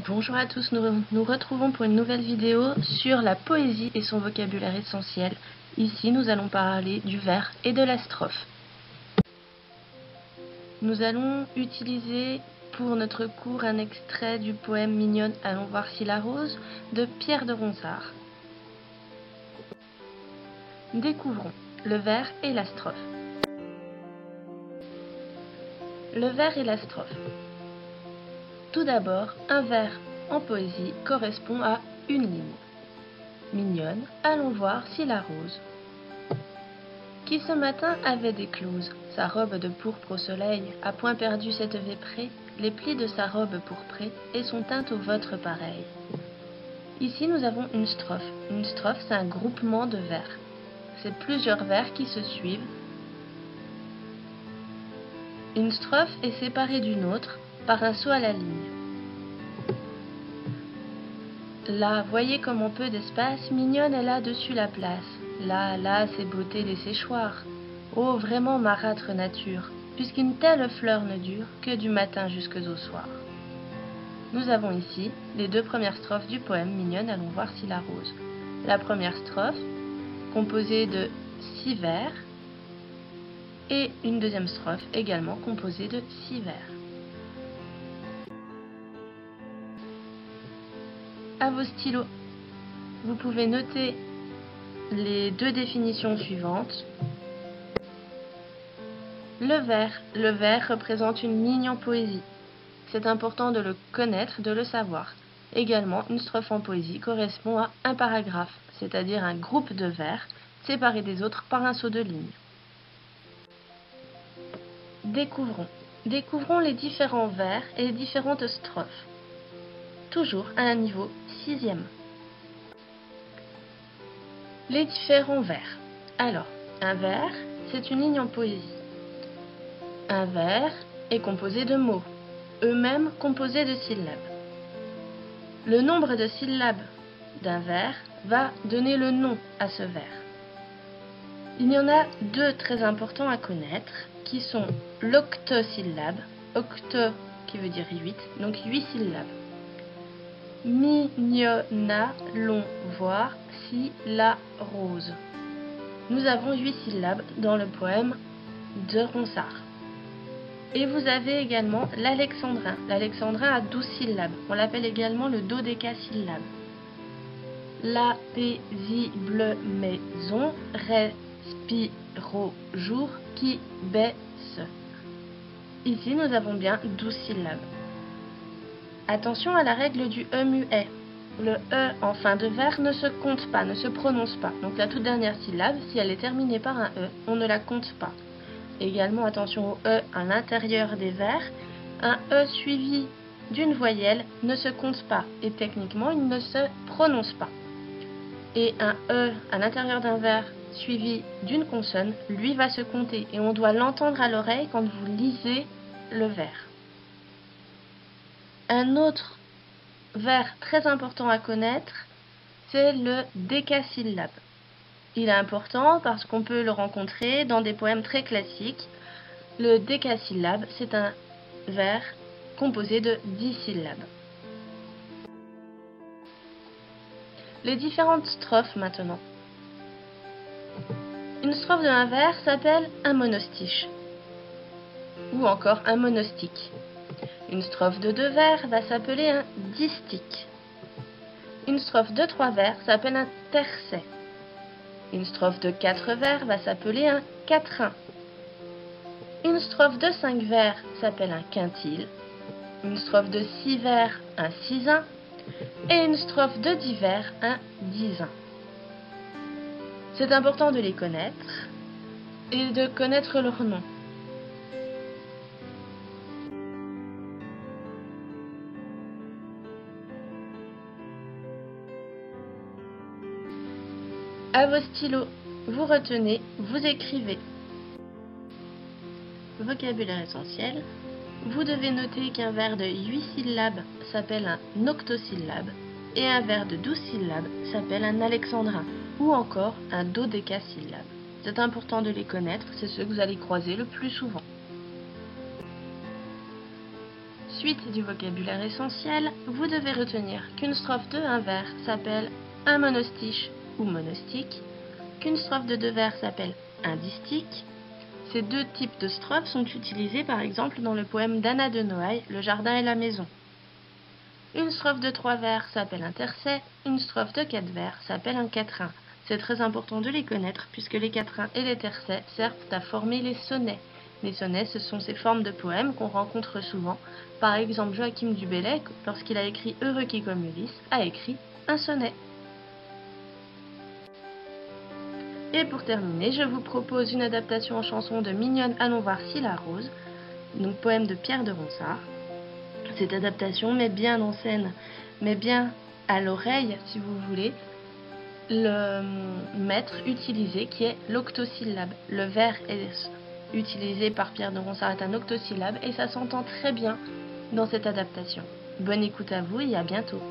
Bonjour à tous, nous nous retrouvons pour une nouvelle vidéo sur la poésie et son vocabulaire essentiel. Ici, nous allons parler du vers et de la strophe. Nous allons utiliser pour notre cours un extrait du poème Mignonne, allons voir si la rose de Pierre de Ronsard. Découvrons le vers et la strophe. Le vers et la strophe. Tout d'abord, un vers en poésie correspond à une ligne. Mignonne, allons voir si la rose, qui ce matin avait d'éclose, sa robe de pourpre au soleil, a point perdu cette véprée, les plis de sa robe pourprée, et son teint au vôtre pareil. Ici nous avons une strophe. Une strophe, c'est un groupement de vers. C'est plusieurs vers qui se suivent. Une strophe est séparée d'une autre par un saut à la ligne. Là, voyez comme en peu d'espace, Mignonne elle a dessus la place. Là, ses beautés des séchoirs. Oh, vraiment marâtre nature, puisqu'une telle fleur ne dure que du matin jusqu'au soir. Nous avons ici les deux premières strophes du poème Mignonne, allons voir si la rose. La première strophe, composée de 6 vers, et une deuxième strophe également composée de 6 vers. À vos stylos, vous pouvez noter les deux définitions suivantes. Le vers représente une ligne en poésie. C'est important de le connaître, de le savoir. Également, une strophe en poésie correspond à un paragraphe, c'est-à-dire un groupe de vers séparés des autres par un saut de ligne. Découvrons les différents vers et les différentes strophes. Toujours à un niveau 6e. Les différents vers. Alors, un vers, c'est une ligne en poésie. Un vers est composé de mots, eux-mêmes composés de syllabes. Le nombre de syllabes d'un vers va donner le nom à ce vers. Il y en a deux très importants à connaître, qui sont l'octosyllabe, octo qui veut dire 8, donc 8 syllabes. Mignonne, allons voir si la rose. Nous avons 8 syllabes dans le poème de Ronsard. Et vous avez également l'alexandrin. L'alexandrin a 12 syllabes. On l'appelle également le dodécasyllabe. La paisible maison respire au jour qui baisse. Ici, nous avons bien 12 syllabes. Attention à la règle du E muet. Le E en fin de vers ne se compte pas, ne se prononce pas. Donc la toute dernière syllabe, si elle est terminée par un E, on ne la compte pas. Également attention au E à l'intérieur des vers. Un E suivi d'une voyelle ne se compte pas et techniquement il ne se prononce pas. Et un E à l'intérieur d'un vers suivi d'une consonne, lui va se compter et on doit l'entendre à l'oreille quand vous lisez le vers. Un autre vers très important à connaître, c'est le décasyllabe. Il est important parce qu'on peut le rencontrer dans des poèmes très classiques. Le décasyllabe, c'est un vers composé de 10 syllabes. Les différentes strophes maintenant. Une strophe d'un vers s'appelle un monostiche ou encore un monostique. Une strophe de 2 vers va s'appeler un distique. Une strophe de 3 vers s'appelle un tercet. Une strophe de 4 vers va s'appeler un quatrain. Une strophe de 5 vers s'appelle un quintile. Une strophe de 6 vers, un sizain. Et une strophe de 10 vers, un dizain. C'est important de les connaître et de connaître leur nom. À vos stylos, vous retenez, vous écrivez. Vocabulaire essentiel. Vous devez noter qu'un vers de 8 syllabes s'appelle un octosyllabe et un vers de 12 syllabes s'appelle un alexandrin ou encore un dodécasyllabe. C'est important de les connaître, c'est ceux que vous allez croiser le plus souvent. suite du vocabulaire essentiel, vous devez retenir qu'une strophe de un vers s'appelle un monostiche ou monostique, qu'une strophe de 2 vers s'appelle un distique. Ces 2 types de strophes sont utilisés par exemple dans le poème d'Anna de Noailles, Le jardin et la maison. Une strophe de 3 vers s'appelle un tercet, une strophe de 4 vers s'appelle un quatrain. C'est très important de les connaître puisque les quatrains et les tercets servent à former les sonnets. Les sonnets, ce sont ces formes de poèmes qu'on rencontre souvent. Par exemple, Joachim du Bellay, lorsqu'il a écrit Heureux qui comme Ulysse, a écrit un sonnet. Et pour terminer, je vous propose une adaptation en chanson de Mignonne, allons voir si la rose, donc poème de Pierre de Ronsard. Cette adaptation met bien en scène, met bien à l'oreille, si vous voulez, le maître utilisé qui est l'octosyllabe. Le vers utilisé par Pierre de Ronsard est un octosyllabe et ça s'entend très bien dans cette adaptation. Bonne écoute à vous et à bientôt.